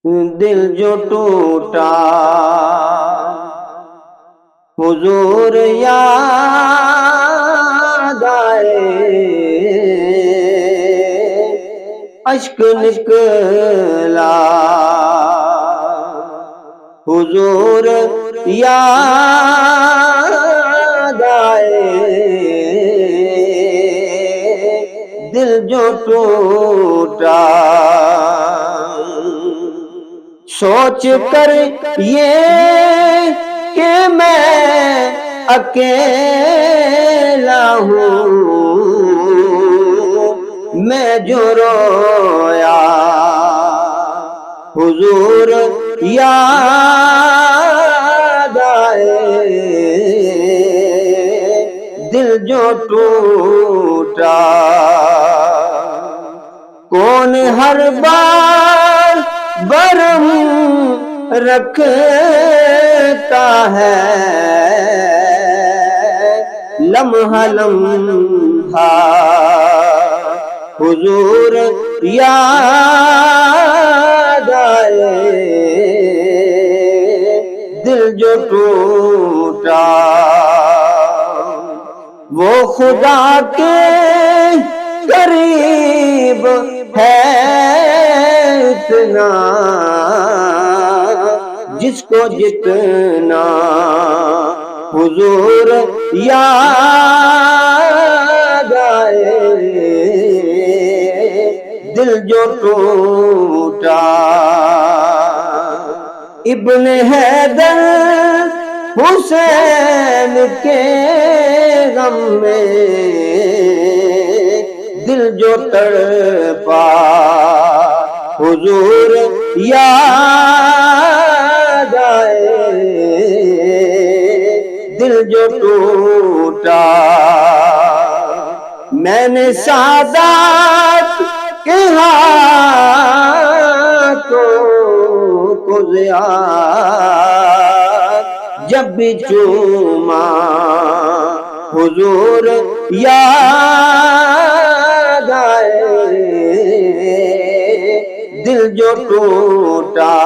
دل جو ٹوٹا حضور یاد آئے، اشک نکلا حضور یاد آئے، دل جو ٹوٹا سوچ کر یہ کہ میں اکیلا ہوں، میں جو رویا حضور یاد آئے، دل جو ٹوٹا کون ہر بار برہم رکھتا ہے، لمحہ لمحہ حضور یاد آئے، دل جو ٹوٹا وہ خدا کے قریب ہے اتنا، جس کو جتنا حضور یاد آئے، دل جو ٹوٹا ابن حیدر حسین کے غم میں دل جو تڑپا حضور یاد آئے، دل جو ٹوٹا میں نے سادات کے ہاتھوں کو جب بھی چوما حضور یاد آئے، دل جو ٹوٹا